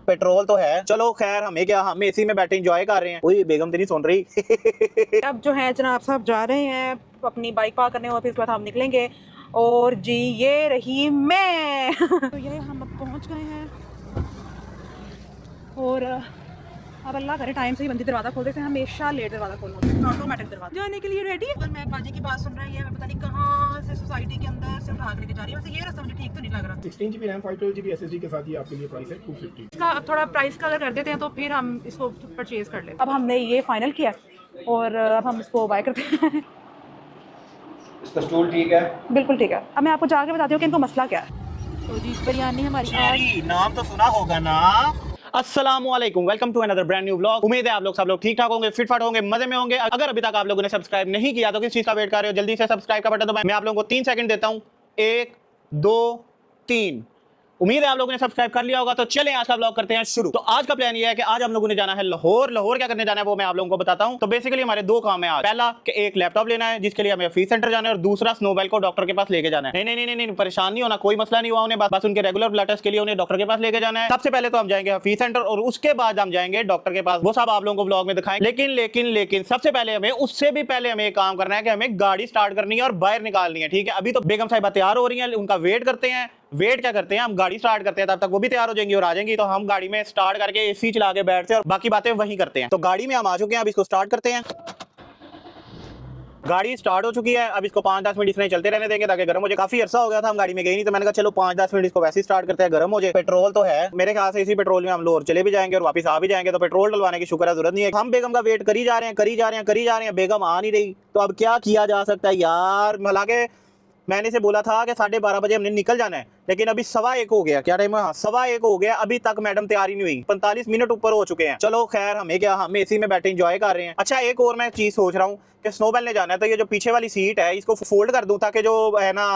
Petrol तो है, चलो खैर हमें क्या, हम एसी में बैठे एंजॉय कर रहे हैं। वही बेगम तो नहीं सुन रही। अब जो है जनाब साहब जा रहे हैं अपनी बाइक पार्क करने और फिर उसके बाद हम निकलेंगे। और जी ये रही मैं। तो ये हम अब पहुंच गए हैं और अब अल्लाह करे टाइम से ही बंदी दरवाज़ा खोलते थे, हमेशा लेट दरवाज़ा खोलना होता है, ऑटोमेटिक दरवाज़ा जाने के लिए रेडी है। और मैं बाजी की बात सुन रही है, मैं पता नहीं कहाँ से सोसाइटी के अंदर से उठा लेके जा रही है। वैसे ये रास्ता मुझे ठीक तो नहीं लग रहा। 16 GB रैम 512 GB SSD के साथ ये आपके लिए प्राइस है 250। इसका अब थोड़ा प्राइस का अगर कर देते हैं तो फिर हम इसको परचेज कर लें। अब हमने ये फाइनल किया और अब हम इसको बाय करते हैं। इसका स्टूल ठीक है, बिल्कुल ठीक है। अब मैं आपको जाके बताती हूँ कि इनको मसला क्या है। तो जी बिरयानी हमारी आज नाम तो सुना होगा ना। अस्सलामुअलैकुम, welcome to another brand new vlog. उम्मीद है आप लोग सब लोग ठीक ठाक होंगे, फिट फाट होंगे, मजे में होंगे। अगर अभी तक आप लोगों ने सब्सक्राइब नहीं किया तो किस चीज का वेट कर रहे हो, जल्दी से सब्सक्राइब का बटन दबाएं। मैं आप लोगों को 3 सेकंड देता हूं, 1 2 3। उम्मीद है आप लोगों ने सब्सक्राइब कर लिया होगा। तो चलें आज का व्लॉग करते हैं शुरू। तो आज का प्लान ये है कि आज हम लोगों ने जाना है लाहौर। लाहौर क्या करने जाना है वो मैं आप लोगों को बताता हूं। तो बेसिकली हमारे 2 काम है आज। पहला कि एक लैपटॉप लेना है जिसके लिए हमें फीस सेंटर जाना है, और दूसरा स्नोबेल को डॉक्टर के पास लेके जाना है। नहीं, परेशान नहीं होना, कोई मसला नहीं हुआ उन्हें, बस उनके रेगुलर ब्लड टेस्ट के लिए उन्हें डॉक्टर के पास लेके जाना है। सबसे पहले तो हम जाएंगे फीस सेंटर और उसके बाद हम जाएंगे डॉक्टर के पास। वो सब आप लोगों को व्लॉग में दिखाएंगे। लेकिन सबसे पहले हमें उससे भी पहले हमें एक काम करना है कि हमें गाड़ी स्टार्ट करनी है और बाहर निकालनी है। ठीक है, अभी तो बेगम साहिबा तैयार हो रही है, उनका वेट करते हैं। वेट क्या करते हैं, हम गाड़ी स्टार्ट करते हैं, तब तक वो भी तैयार हो जाएंगी और आ जाएंगी। तो हम गाड़ी में स्टार्ट करके एसी चला के बैठते हैं और बाकी बातें वहीं करते हैं। तो गाड़ी में हम आ चुके हैं, अब इसको स्टार्ट करते हैं। गाड़ी स्टार्ट हो चुकी है, अब इसको 5-10 मिनट इसमें चलते रहने देंगे ताकि गर्म हो जाए। काफी अरसा हो गया था हम गाड़ी में गए नहीं, तो मैंने कहा चलो 5-10 मिनट इसको वैसे ही स्टार्ट करते हैं, गर्म हो जाए। पेट्रोल तो है मेरे ख्याल से, इसी पेट्रोल में हम लोग चले भी जाएंगे और वापस आ भी जाएंगे। तो पेट्रोल डलवाने की शुक्र है, जरूरत नहीं है। हम बेगम का वेट करी जा रहे हैं, बेगम आ नहीं रही। तो अब क्या किया जा सकता है यार। हालांकि मैंने से बोला था कि 12:30 बजे हमने निकल जाना है, लेकिन अभी 1:15 हो गया। क्या टाइम है? 1:15 हो गया, अभी तक मैडम तैयारी नहीं हुई। 45 मिनट ऊपर हो चुके हैं। चलो खैर हमें क्या, हम एसी में बैठे एंजॉय कर रहे हैं। अच्छा एक और मैं चीज सोच रहा हूँ कि स्नोबेल ने जाना है, तो ये जो पीछे वाली सीट है इसको फोल्ड कर दूं ताकि जो है ना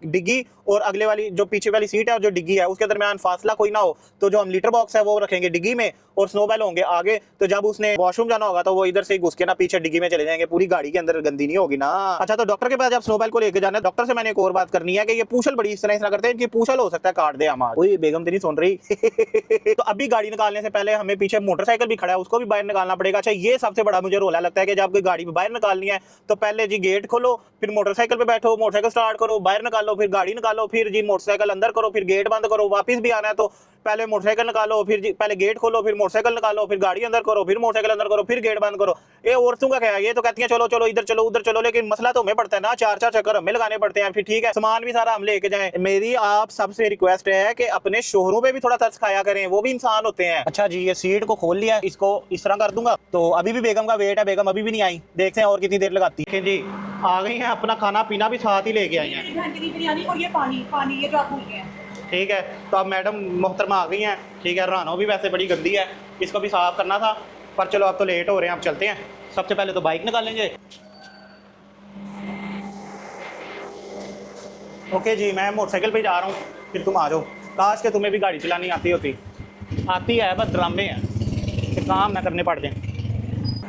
डिग्गी और अगले वाली जो पीछे वाली सीट है और जो डिग्गी है उसके दरमियान फासला कोई ना हो। तो जो हम लीटर बॉक्स है वो रखेंगे डिग्गी में और स्नोबेल होंगे आगे। तो जब उसने वॉशरूम जाना होगा तो वो इधर से ही घुस के ना पीछे डिग्गी में चले जाएंगे, पूरी गाड़ी के अंदर गंदी नहीं होगी ना। अच्छा तो डॉक्टर के पास जब स्नोबेल को लेकर जाना है, डॉक्टर से मैंने एक और बात करनी है कि ये पूछल बड़ी इस तरह करते हैं, इनकी पूछल हो सकता है काट दे हमारा। कोई बेगम तो नहीं सुन रही। तो अभी गाड़ी निकालने से पहले हमें पीछे मोटरसाइकिल भी खड़ा है, उसको भी बाहर निकालना पड़ेगा। अच्छा ये सबसे बड़ा मुझे रोला लगता है कि जब कोई गाड़ी बाहर निकालनी है तो पहले जी गेट खोलो, फिर मोटरसाइकिल पे बैठो, मोटरसाइकिल स्टार्ट करो, बाहर निकालो, फिर गाड़ी निकालो, फिर जी मोटरसाइकिल अंदर करो, फिर गेट बंद करो। वापस भी आना है तो पहले मोटरसाइकिल निकालो, फिर जी पहले गेट खोलो, फिर मोटरसाइकिल निकालो, फिर गाड़ी अंदर करो, फिर मोटरसाइकिल अंदर करो, फिर गेट बंद करो। ये औरतों का क्या है, ये तो कहती है चलो चलो इधर चलो उधर चलो, लेकिन मसला तो हमें पड़ता है ना, 4-4 चक्कर हमें लगाने पड़ते हैं। फिर ठीक है सामान भी सारा हम लेके जाएं। मेरी आप सबसे रिक्वेस्ट है कि अपने शोहरों पे भी थोड़ा तरस खाया करें, वो भी इंसान होते हैं। अच्छा जी ये सीट को खोल लिया, इसको इस तरह कर दूंगा। तो अभी भी बेगम का वेट है, बेगम अभी भी नहीं आई, देखते हैं और कितनी देर लगाती है। जी आ गई हैं, अपना खाना पीना भी साथ ही लेके आई हैं, बिरयानी और ये पानी ये जो आप भूल गए हैं। ठीक है। तो अब मैडम मोहतरमा आ गई हैं, ठीक है। रानो भी वैसे बड़ी गंदी है, इसको भी साफ करना था, पर चलो अब तो लेट हो रहे हैं, अब चलते हैं। सबसे पहले तो बाइक निकालेंगे। ओके जी मैं मोटरसाइकिल पे जा रहा हूँ, फिर तुम आ जाओ। काश के तुम्हें भी गाड़ी चलानी आती होती। आती है बस ड्रामे हैं कि काम ना करने पड़ जाए।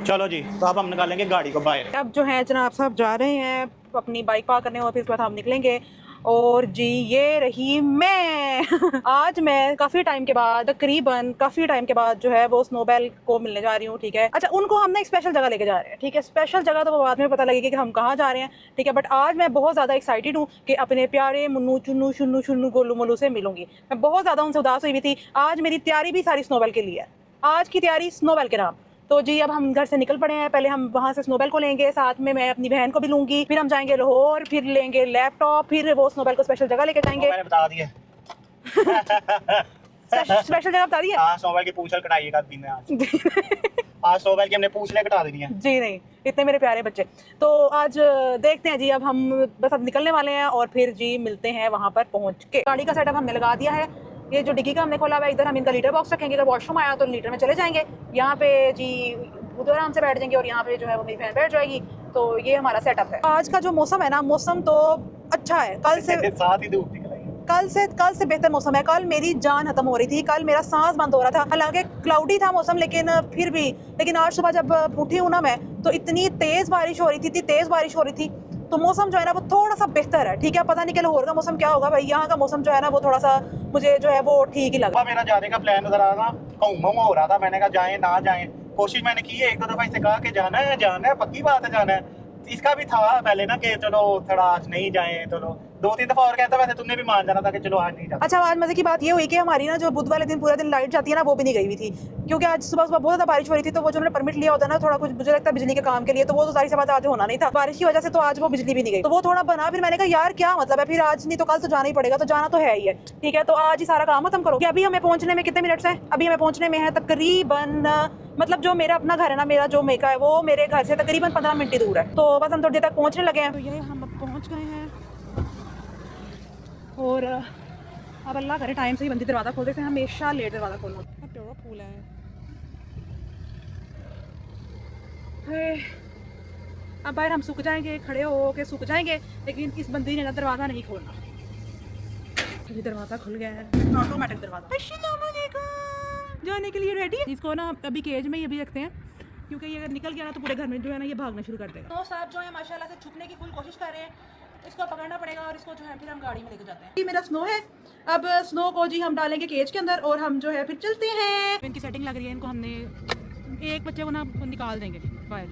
चलो जी तो अब हम निकालेंगे गाड़ी को बाहर। अब जो है जनाब साहब जा रहे हैं अपनी बाइक पार्क करने और फिर उसके बाद हम निकलेंगे। और जी ये रही मैं। आज मैं काफ़ी टाइम के बाद, तकरीबन काफ़ी टाइम के बाद जो है वो स्नोबेल को मिलने जा रही हूँ। ठीक है, अच्छा उनको हम ना एक स्पेशल जगह लेके जा रहे हैं। ठीक है, स्पेशल जगह तो वो बाद में पता लगेगी कि हम कहाँ जा रहे हैं। ठीक है, बट आज मैं बहुत ज़्यादा एक्साइटेड हूँ कि अपने प्यारे मुन्नू चुन्नू शुन्नू शुन्नू गोलू मोलू से मिलूंगी। मैं बहुत ज़्यादा उनसे उदास हुई थी। आज मेरी तैयारी भी सारी स्नोबेल के लिए है, आज की तैयारी स्नोबेल के नाम। तो जी अब हम घर से निकल पड़े हैं। पहले हम वहाँ से स्नोबेल को लेंगे, साथ में मैं अपनी बहन को भी लूंगी, फिर हम जाएंगे लाहौर, फिर लेंगे लैपटॉप, फिर वो स्नोबेल को स्पेशल जगह लेके जाएंगे। मैंने बता दिया। स्पेशल जगह बता दी है। हाँ स्नोबेल की पूंछ कटाइएगा दिन में आज। आज स्नोबेल की हमने पूंछलें कटा देनी है। जी नहीं, इतने मेरे प्यारे बच्चे। तो आज देखते हैं जी, अब हम बस अब निकलने वाले हैं और फिर जी मिलते हैं वहाँ पर पहुँच के। गाड़ी का सेटअप हमने लगा दिया है, ये जो डिग्गी का हमने खोला हुआ है, इधर हम इनका लीटर बॉक्स रखेंगे, अगर वॉशरूम आया तो लीटर में चले जाएंगे। यहाँ पे जी उधर आराम से बैठ जाएंगे और यहाँ पे जो है वो मेरी बहन बैठ जाएगी। तो ये हमारा सेटअप है। आज का जो मौसम है ना, मौसम तो अच्छा है, कल से साथ ही धूप निकल आई। कल से बेहतर मौसम है। कल मेरी जान खत्म हो रही थी, कल मेरा सांस बंद हो रहा था। हालांकि क्लाउडी था मौसम, लेकिन आज सुबह जब उठी हूँ ना मैं, तो इतनी तेज़ बारिश हो रही थी, तो मौसम जो है ना वो थोड़ा सा बेहतर है, ठीक है। पता नहीं कि लाहौर का मौसम क्या होगा भाई, यहाँ का मौसम जो है ना वो थोड़ा सा मुझे जो है वो ठीक ही लगा। मेरा जाने का प्लान नजर आ रहा था, घूम हो रहा था, मैंने कहा जाएं ना जाएं, कोशिश मैंने की है, एक दो दफा इससे कहा कि जाना है पक्की बात है जाना है। इसका भी था पहले ना कि चलो थोड़ा आज नहीं जाएं, चलो 2-3 दफा और कहता, वैसे तुमने भी मान जाना था कि चलो आज नहीं जाना। अच्छा, आज मजे की बात ये हुई कि हमारी ना जो बुध वाले दिन पूरा दिन लाइट जाती है ना वो भी नहीं गई हुई थी, क्योंकि आज सुबह सुबह बहुत ज़्यादा बारिश हो रही थी। तो वो जो उन्होंने परमिट लिया होता है ना थोड़ा कुछ मुझे लगता है बिजली के काम के लिए, तो वो तो सारी बात आज होना नहीं था बारिश की वजह से, तो आज वो बिजली भी नहीं गई। तो वो थोड़ा बना, फिर मैंने कहा यार क्या मतलब है, फिर आज नहीं तो कल तो जाना ही पड़ेगा, तो जाना तो है ही है, ठीक है। तो आज ही सारा काम खत्म करो। अभी हमें पहुंचने में कितने मिनट्स हैं? अभी हमें पहुंचने में है तकरीबन, मतलब जो मेरा अपना घर है ना, मेरा जो मेका है वो मेरे घर से तकरीबन 15 मिनट ही दूर है। तो बस हम थोड़ी देर तक पहुंचने लगे हैं। तो ये हम अब पहुंच गए हैं और अब अल्लाह करे टाइम से ही बंदी दरवाज़ा खोलते से, हमेशा लेट दरवाज़ा खोलना। अब प्योर फूल है, अब बाहर हम सूख जाएंगे, खड़े हो के सूख जाएंगे, लेकिन इस बंदी ने ना दरवाज़ा नहीं खोलना। अभी दरवाज़ा खुल गया है, ऑटोमेटिक दरवाज़ा। जाने के लिए रेडी है। इसको ना अभी केज में ही अभी रखते हैं, क्योंकि ये अगर निकल गया ना तो पूरे घर में जो है ना ये भागना शुरू कर देगा। तो साहब जो है माशाल्लाह से छुपने की फुल कोशिश कर रहे हैं, इसको पकड़ना पड़ेगा और इसको जो है फिर हम गाड़ी में लेके जाते हैं। ये मेरा स्नो है, अब स्नो को जी हम डालेंगे केज के अंदर और हम जो है फिर चलते हैं। इनकी सेटिंग लग रही है, इनको हमने एक बच्चे को ना निकाल देंगे बाहर,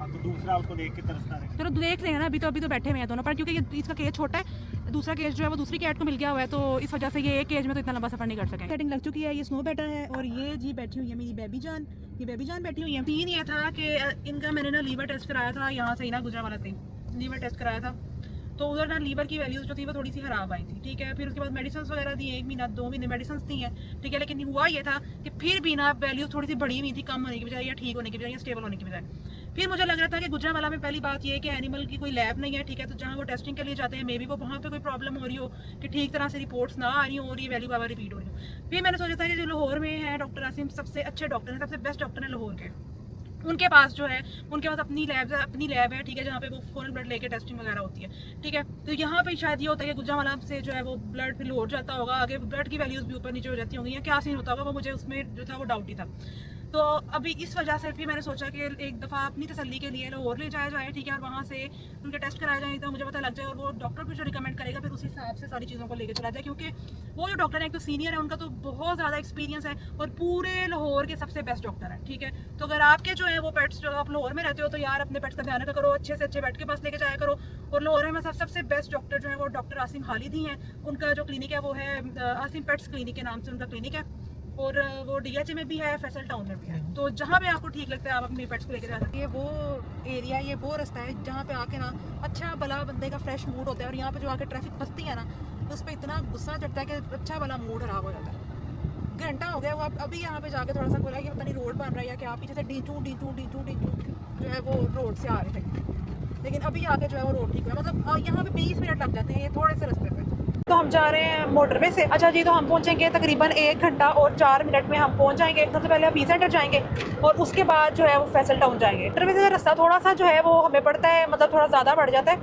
तो दूसरा उसको देख के तरसता है। चलो देख रहे हैं ना, अभी तो बैठे हुए हैं दोनों पर, क्योंकि इसका केज छोटा है, दूसरा केज जो है वो दूसरी कैट को मिल गया हुआ है, तो इस वजह से ये एक केज में तो इतना लंबा सफर नहीं कर सकेंगे। सेटिंग लग चुकी है, ये स्नो बैठा है और ये जी बैठी हुई है मेरी बेबी जान, ये बेबी जान बैठी हुई है। सीन ये था कि इनका मैंने ना लीवर टेस्ट कराया था, यहाँ से ही ना गुजरावाला से लीवर टेस्ट कराया था, तो उधर ना लीवर की वैल्यूज जो थी वो थोड़ी सी खराब आई थी, ठीक है। फिर उसके बाद मेडिसिन वगैरह दी, 1 महीना 2 महीने मेडिसिन दी हैं, ठीक है। लेकिन हुआ ये था कि फिर भी ना वैल्यूज थोड़ी सी बढ़ी हुई थी, कम होने की बजाय या ठीक होने की बजाय या स्टेबल होने की बजाय। फिर मुझे लग रहा था कि गुजरावाला में पहली बात ये है कि एनिमल की कोई लैब नहीं है, ठीक है। तो जहाँ वो टेस्टिंग के लिए जाते हैं, मे बी वो वहाँ पे कोई प्रॉब्लम हो रही हो कि ठीक तरह से रिपोर्ट्स ना आ रही हो और ये वैल्यू बार रिपीट हो रही हो। फिर मैंने सोचा था कि जो लाहौर में है डॉक्टर आसिम सबसे अच्छे डॉक्टर हैं, सबसे बेस्ट डॉक्टर हैं लाहौर के, उनके पास जो है उनके पास अपनी लैब है, ठीक है, जहाँ पे वो फॉरेन ब्लड लेके टेस्टिंग वगैरह होती है, ठीक है। तो यहाँ पे शायद ये होता है कि गुजरावाला से जो है वो ब्लड फिर हो जाता होगा, आगे ब्लड की वैल्यूज भी ऊपर नीचे हो जाती होंगी, या क्या सीन होता होगा वो मुझे उसमें जो था वो डाउट ही था। तो अभी इस वजह से फिर मैंने सोचा कि एक दफ़ा अपनी तसल्ली के लिए लाहौर ले जाया जाए, ठीक है, और वहाँ से उनके टेस्ट कराए जाए, तो मुझे पता लग जाए और वो डॉक्टर भी जो रिकमेंड करेगा फिर उस हिसाब से सारी चीज़ों को लेकर चला जाए, क्योंकि वो जो डॉक्टर है एक तो सीनियर है, उनका तो बहुत ज़्यादा एक्सपीरियंस है और पूरे लाहौर के सबसे बेस्ट डॉक्टर है, ठीक है। तो अगर आपके जो है वो पेट्स जो आप लाहौर में रहते हो तो यार अपने पेट्स का ध्यान रखा करो, अच्छे से अच्छे पेट के पास लेके जाया करो। और लाहौर में सबसे बेस्ट डॉक्टर जो है वो डॉक्टर आसिम खालिदी हैं, उनका जो क्लिनिक है वो है आसिम पेट्स क्लिनिक के नाम से उनका क्लिनिक है, और वो DH में भी है, फैसल टाउन में भी है। तो जहाँ पे आपको ठीक लगता है आप अपने पेट्स को लेकर जा सकते हैं। ये वो एरिया, ये वो रास्ता है जहाँ पे आके ना अच्छा भला बंदे का फ्रेश मूड होता है, और यहाँ पे जो आके ट्रैफिक फंसती है ना तो उस पर इतना गुस्सा चढ़ता है कि अच्छा भला मूड खराब हो जाता है। घंटा हो गया वो, अभी यहाँ पे जाके थोड़ा सा बोला कि पता नहीं रोड बन रहा है या क्या, पीछे से डीचू जो है वो रोड से आ रहे थे, लेकिन अभी आके जो है वो रोड ठीक है, मतलब यहाँ पे 20 मिनट लग जाते हैं ये थोड़े से रास्ते पे। तो हम जा रहे हैं मोटरवे से। अच्छा जी, तो हम पहुंचेंगे तकरीबन 1 घंटा और 4 मिनट में हम पहुंच जाएंगे। सबसे पहले हम पी सेंटर जाएंगे और उसके बाद जो है वो फैसल टाउन जाएंगे। मोटरवे से रास्ता थोड़ा सा जो है वो हमें पड़ता है, मतलब थोड़ा ज़्यादा बढ़ जाता है,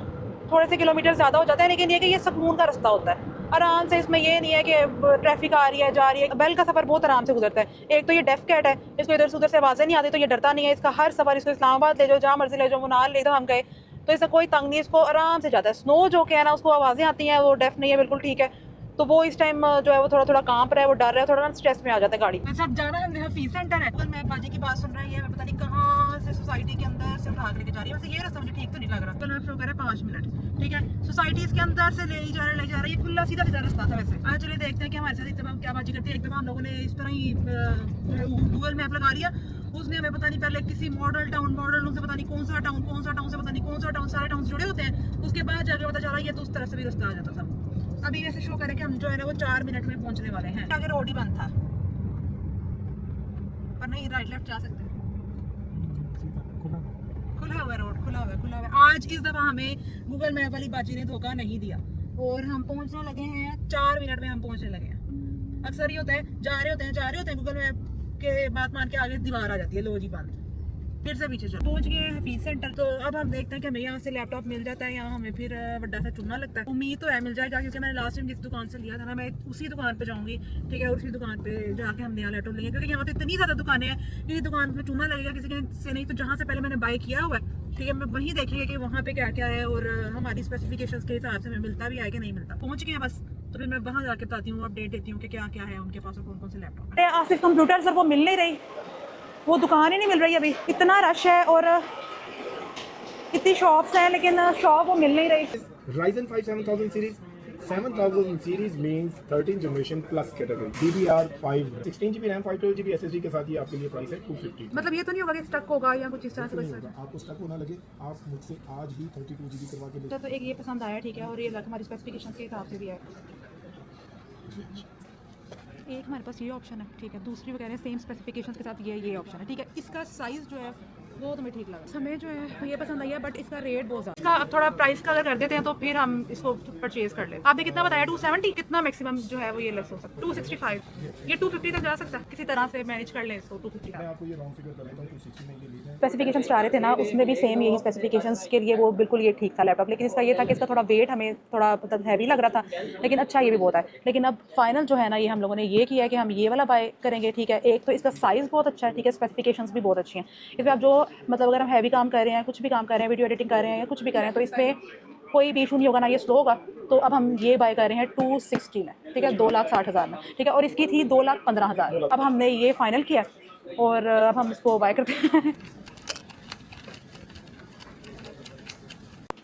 थोड़े से किलोमीटर ज़्यादा हो जाता है, लेकिन ये कि ये सुकून का रास्ता होता है, आराम से। इसमें ये नहीं है कि ट्रैफिक आ रही है जा रही है। बैल का सफ़र बहुत आराम से गुजरता है। एक तो ये डेफ कैट है, इसको इधर से उधर से आवाज़ें नहीं आती, तो ये डरता नहीं है। इसका हर सफ़र, इसको इस्लामाबाद ले जाओ, जहाँ मर्जी ले जाओ, मुनार ले जाओ, हम गए तो इसका कोई तंग नहीं, इसको आराम से जाता है। स्नो जो क्या है ना उसको आवाज़ें आती हैं, वो डेफ नहीं है, बिल्कुल ठीक है। तो वो इस टाइम जो है वो थोड़ा कांप रहा है, वो डर रहा है, थोड़ा ना स्ट्रेस में आ जाता है गाड़ी। सब जाना है हफीज सेंटर है, मैं बाजी की बात सुन रही है, मैं पता नहीं कहाँ से सोसाइटी के अंदर से उठा लेके जा रही है। वैसे ये रास्ता मुझे ठीक तो नहीं लग रहा। तो शो कर रहा है 5 मिनट, ठीक है। सोसाइटीज के अंदर से ले जा रहा है, ये खुला सीधा रास्ता था वैसे। आज चलिए देखते हैं कि हमारे साथ इतना क्या बाजी करती है। एक दफा हम लोगों ने इस तरह ही गूगल मैप लगा लिया, उसने हमें पता नहीं पहले किसी मॉडल टाउन से पता नहीं कौन सा टाउन से पता नहीं कौन सा टाउन, सारे टाउन जुड़े होते हैं, उसके बाद जाके पता चला ये तो उस तरफ से भी रास्ता आ जाता था। अभी वैसे शो करें कि हम जो है ना वो 4 मिनट में पहुंचने वाले हैं। आगे रोड ही बंद था, पर नहीं राइट लेफ्ट जा सकते हैं, खुला हुआ रोड, खुला हुआ। आज इस दफा हमें गूगल मैप वाली बाजी ने धोखा नहीं दिया और हम पहुंचने लगे हैं 4 मिनट में हम पहुंचने लगे हैं। अक्सर ये होता है जा रहे होते हैं गूगल मैप के बात मान के आगे दीवार आ जाती है, लो जी बंद, फिर से पीछे चलो। पहुंच गए हफीज सेंटर। तो अब हम देखते हैं कि हमें यहाँ से लैपटॉप मिल जाता है, यहाँ हमें फिर बड़ा सा चुनना लगता है। उम्मीद तो है मिल जाएगा, क्योंकि मैंने लास्ट टाइम जिस दुकान से लिया था ना, मैं उसी दुकान पे जाऊंगी, ठीक है, उसी दुकान पे जाके हम नया लैपटॉप लेंगे, क्योंकि यहाँ पे इतनी ज़्यादा दुकानें हैं, किसी दुकान पे चुनना लगेगा किसी से नहीं। तो जहाँ से पहले मैंने बाय किया हुआ है, ठीक है, मैं वहीं देखेंगे कि वहाँ पे क्या क्या है और हमारी स्पेसिफिकेशंस के हिसाब से हमें मिलता भी है कि नहीं मिलता। पहुँच गए हैं बस, तो फिर मैं वहाँ जाके बताती हूँ, अपडेट देती हूँ कि क्या क्या है उनके पास और कौन कौन से लैपटॉप। अरे आसिफ कंप्यूटर सर वो मिल नहीं रही, वो दुकान ही नहीं मिल रही अभी, इतना रश है और इतनी शॉप्स हैं लेकिन शॉप वो मिल नहीं रही। Ryzen 5 7000 series. 7000 series means 13th generation plus category. DDR5 16GB RAM 512GB SSD के साथ ये आपके लिए प्राइस है 250। मतलब ये तो नहीं होगा कि स्टक होगा या कुछ इस तरह से नहीं कुछ। होगा, आपको स्टक होना लगे आप मुझसे आज ही 32GB करवा के ले। तो एक ये पसंद आया, ठीक है, और ये हमारी स्पेसिफिकेशन के हिसाब से भी है। एक हमारे पास ये ऑप्शन है, ठीक है, दूसरी वो कह रहे हैं सेम स्पेसिफिकेशन के साथ ये ऑप्शन है, ठीक है। इसका साइज़ जो है वो तुम्हें ठीक लगा, हमें जो है ये पसंद आई है, बट इसका रेट बहुत ज़्यादा। इसका अब थोड़ा प्राइस का अगर कर देते हैं तो फिर हम इसको परचेज कर लेते हैं। आपने कितना बताया 270, कितना मैक्सिमम जो है वो ये लेस हो सकता है? 265, ये 250 तक जा सकता है, किसी तरह से मैनेज कर लें इसको 250 मैं आपको ये राउंड फिगर कर लेता हूँ 260 में ये लेना है। स्पेसिफिकेशंस चाह रहे थे ना, उसमें भी सेम यही स्पेसिफिकेशंस के लिए वो बिल्कुल ये ठीक था लैपटॉप, लेकिन इसका ये था कि इसका थोड़ा वेट हमें थोड़ा मतलब हैवी लग रहा था, लेकिन अच्छा ये भी बहुत है। लेकिन अब फाइनल जो है ना, ये हम लोगों ने ये किया है कि हम ये वाला बाय करेंगे, ठीक है। एक तो इसका साइज़ बहुत अच्छा है, ठीक है, स्पेसिफिकेशंस भी बहुत अच्छी हैं। इसमें आप जो मतलब अगर हम हैवी काम कर रहे हैं, कुछ भी काम कर रहे हैं, वीडियो एडिटिंग कर रहे हैं या कुछ भी कर रहे हैं, तो इसमें कोई भी इशू नहीं होगा, ना ये स्लो होगा। तो अब हम ये बाय कर रहे हैं 260 में, ठीक है, 2,60,000 में, ठीक है, और इसकी थी 2,15,000। अब हमने ये फाइनल किया और अब हम इसको बाय करते हैं।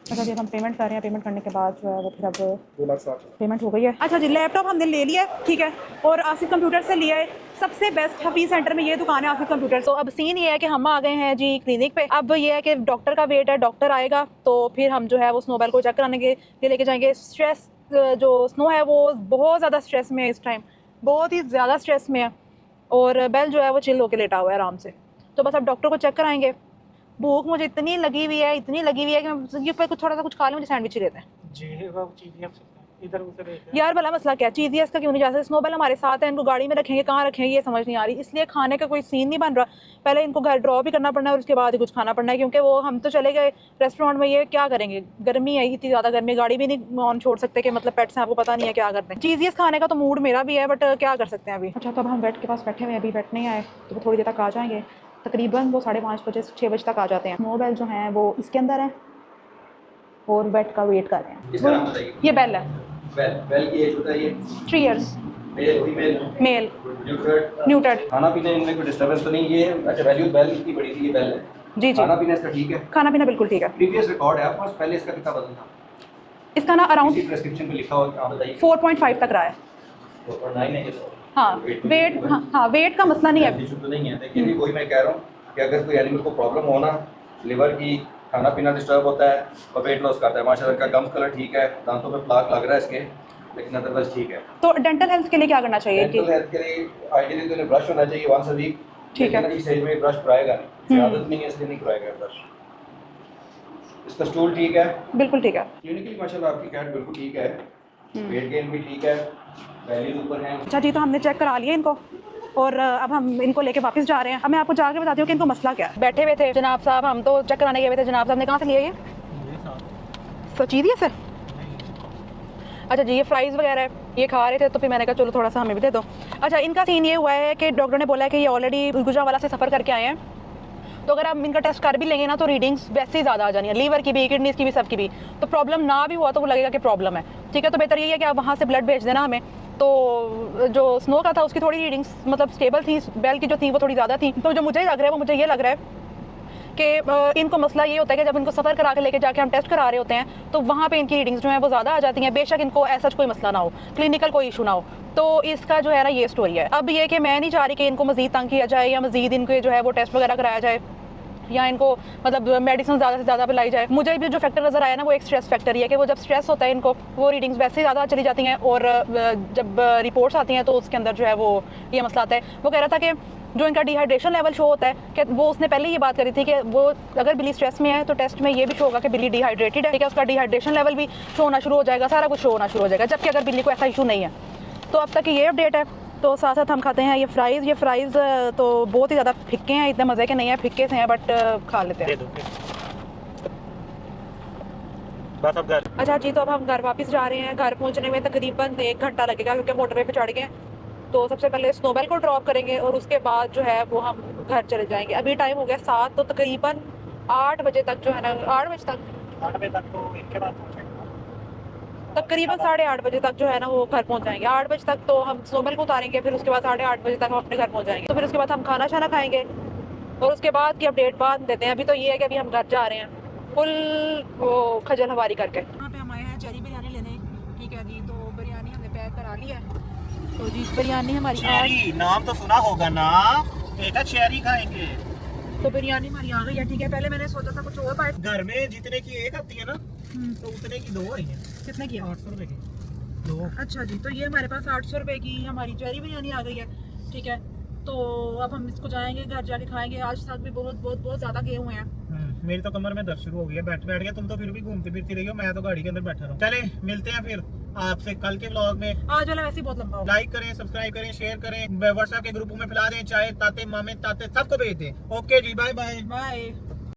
अच्छा जी, हम पेमेंट कर रहे हैं, पेमेंट करने के बाद जो है वो फिर अब 2,60,000 पेमेंट हो गई है। अच्छा जी, लैपटॉप हमने ले लिया है, ठीक है, और आसिफ कंप्यूटर से लिया है। सबसे बेस्ट हफीज़ सेंटर में ये दुकान है आसिफ कंप्यूटर। तो अब सीन ये है कि हम आ गए हैं जी क्लिनिक पे। अब ये है कि डॉक्टर का वेट है, डॉक्टर आएगा तो फिर हम जो है वो स्नोबेल को चेक कराने के लिए लेके जाएंगे। स्ट्रेस जो स्नो है वो बहुत ज़्यादा स्ट्रेस में है इस टाइम, बहुत ही ज़्यादा स्ट्रेस में है, और बेल जो है वो चिल होकर लेटा हुआ है आराम से। तो बस अब डॉक्टर को चेक कराएंगे। भूख मुझे इतनी लगी हुई है कि मैं ये पे कुछ थोड़ा सा कुछ खा लूँ, मुझे सैंडविच ही देते हैं जी वो चीज़ें आप इधर उधर देख यार। भला मसला क्या चीज़ है इसका, क्यों नहीं जा सकते? स्नोबेल हमारे साथ है, इनको गाड़ी में रखेंगे, कहाँ रखेंगे ये समझ नहीं आ रही, इसलिए खाने का कोई सीन नहीं बन रहा। पहले इनको घर ड्रॉप भी करना पड़ना है और उसके बाद ही कुछ खाना पड़ना है, क्योंकि वो हम तो चले गए रेस्टोरेंट में, ये क्या करेंगे, गर्मी है इतनी ज़्यादा गर्मी, गाड़ी भी नहीं ऑन छोड़ सकते कि मतलब पेट्स हैं, आपको पता नहीं है क्या करते हैं। चीज़ खाने का तो मूड मेरा भी है, बट क्या कर सकते हैं अभी। अच्छा, तो अब हम बेड के पास बैठे हुए हैं, अभी बेड नहीं आए तो वो थोड़ी देर तक आ जाएंगे, तकरीबन वो 5:30 बजे 6 बजे तक आ जाते हैं। स्नोबेल जो हैं वो इसके अंदर है और बेड का वेट कर रहे हैं। ये बेल है, बेल की एज बताइए। 3 years, male female male, neutral neutered. खाना पीने इनमें कोई डिस्टर्बेंस तो नहीं? ये अच्छा वैल्यू बेल की बड़ी थी, ये बेल है। जी जी, खाना पीना इसका ठीक है? खाना पीना बिल्कुल ठीक है। प्रीवियस रिकॉर्ड है आपके पास? पहले इसका कितना वजन था? इसका ना अराउंड इसी प्रेस्क्रिप्शन पे लिखा हो, आप बताइए। 4.5 तक रहा है। 4.9 है ये तो। हाँ वेट, हाँ वेट का मसला नहीं है। इशू तो नहीं है, लेकिन भी वही मैं कह रहा हूँ कि अगर कोई एनिमल को प्रॉब्लम हो ना, लिवर की, खाना पीना डिस्टर्ब होता है और वेट लॉस करता है, माशाल्लाह का गम्स कलर ठीक है, दांतों में प्लाक लग रहा है इसके, लेकिन अदरवाइज ठीक है। तो डेंटल हेल्थ के लिए क्या करना चाहिए? डेंटल हेल्थ के लिए आइडियली तो ब्रश होना चाहिए वंस अ वीक। ठीक है। इस एज में ब्रश कराएगा नहीं, आदत नहीं है इसलिए नहीं कराएगा ब्रश। इसका स्टूल ठीक है? बिल्कुल ठीक है। क्लिनिकली माशाल्लाह आपकी कैट बिल्कुल ठीक है, वेट गेन भी ठीक है, वैल्यूज ऊपर हैं। अच्छा जी, तो हमने चेक करा लिया इनको और अब हम इनको लेके वापस जा रहे हैं। अब मैं आपको जाके बताती हूँ कि इनको मसला क्या है। बैठे हुए थे जनाब साहब, हम तो चेक कराने गए हुए थे। जनाब साहब ने कहाँ से लिया ये? सचीदिया से। अच्छा जी, ये फ्राइज़ वगैरह ये खा रहे थे तो फिर मैंने कहा चलो थोड़ा सा हमें भी दे दो। अच्छा, इनका सीन ये हुआ है कि डॉक्टर ने बोला है कि ये ऑलरेडी गुजरावाला से सफ़र करके आए हैं, तो अगर आप इनका टेस्ट कर भी लेंगे ना तो रीडिंग्स वैसे ही ज़्यादा आ जानी है, लीवर की भी, किडनीज़ की भी, सबकी भी। तो प्रॉब्लम ना भी हुआ तो वो लगेगा कि प्रॉब्लम है, ठीक है। तो बेहतर यही है कि आप वहाँ से ब्लड भेज देना हमें। तो जो स्नो का था उसकी थोड़ी रीडिंग्स मतलब स्टेबल थी, बेल की जो थी वो थोड़ी ज़्यादा थी। तो जो मुझे लग रहा है वो मुझे ये लग रहा है कि इनको मसला ये होता है कि जब इनको सफ़र करा के लेके जाके हम टेस्ट करा रहे होते हैं तो वहाँ पे इनकी रीडिंग्स जो हैं वो ज़्यादा आ जाती हैं, बेशक इनको ऐसा कोई मसला ना हो, क्लिनिकल कोई इशू ना हो। तो इसका जो है ना ये स्टोरी है। अब ये कि मैं नहीं चाह रही कि इनको मज़ीद तंग किया जाए या मज़ीद इनके जो है वो टेस्ट वगैरह कराया जाए या इनको मतलब मेडिसिन ज़्यादा से ज़्यादा पिलाई जाए। मुझे भी जो फैक्टर नज़र आया ना वो एक स्ट्रेस फैक्टर ही है कि वो जब स्ट्रेस होता है इनको वो रीडिंग्स वैसे ही ज़्यादा चली जाती हैं और जब रिपोर्ट्स आती हैं तो उसके अंदर जो है वो ये मसला आता है। वो कह रहा था कि जो इनका डिहाइड्रेशन लेवल शो होता है कि वो उसने पहले ये बात करी थी कि वो अगर बिल्ली स्ट्रेस में है तो टेस्ट में ये भी शो होगा कि बिल्ली डिहाइड्रेटेड है, ठीक है, उसका डिहाइड्रेशन लेवल भी शो होना शुरू हो जाएगा, सारा कुछ शो होना शुरू हो जाएगा। जबकि अगर बिल्ली को ऐसा इशू नहीं है तो अब तक ये अपडेट है। तो साथ साथ हम खाते हैं ये फ्राइज़ तो बहुत ही ज़्यादा फिक्के हैं, इतने मज़े के नहीं है, फिक्के से हैं बट खा लेते हैं। बस अब घर। अच्छा जी, तो अब हम घर वापस जा रहे हैं। घर पहुंचने में तकरीबन 1 घंटा लगेगा क्योंकि मोटरवे पे चढ़ गए। तो सबसे पहले स्नोबेल को ड्रॉप करेंगे और उसके बाद जो है वो हम घर चले जाएंगे। अभी टाइम हो गया 7, तो तकरीबन 8 बजे तक जो है ना, 8 बजे तक 8 बजे तक तो इनके बाद पहुंचेगा। तकरीबन 8:30 बजे तक जो है ना वो घर पहुंच जाएंगे। 8 बजे तक तो हम स्नोमैन को उतारेंगे, फिर उसके बाद 8:30 बजे तक हम अपने घर पहुंच जाएंगे। तो फिर उसके बाद हम खाना शाना खाएंगे और उसके बाद की अपडेट बाद देते हैं। अभी तो ये है कि अभी हम घर जा रहे हैं फुल वो खजल हवारी करके। यहाँ पे हम आए हैं चेरी बिरयानी लेने, ठीक है जी। तो बिरयानी हमने पैक करा ली है। तो जी बिरयानी हमारी चेरी नाम तो सुना होगा ना बेटा, चेरी खाएंगे। तो बिरयानी हमारी आ गई है, ठीक है। पहले मैंने सोचा था कुछ और पाए। घर में जितने की एक आती है ना तो उतने की 2 आई है। कितने की? 800 रुपए की 2। अच्छा जी, तो ये हमारे पास 800 रुपए की हमारी चेरी बिरयानी आ गई है, ठीक है। तो अब हम इसको जाएंगे घर जाके खाएंगे। आज तक भी बहुत ज़्यादा गए हुए हैं। मेरी तो कमर में दर्द शुरू हो गई है बैठ बैठ के। तुम तो फिर भी घूमती फिरती रही हो, मैं तो गाड़ी के अंदर बैठा रहा हूँ। चले मिलते हैं फिर आपसे कल के व्लॉग में। आज वाला वैसे ही बहुत लंबा होगा। लाइक करें, सब्सक्राइब करें, शेयर करें, व्हाट्सएप के ग्रुपों में फैला दें, चाहे ताते मामे ताते सबको भेज दें। ओके जी, बाय बाय। बाय।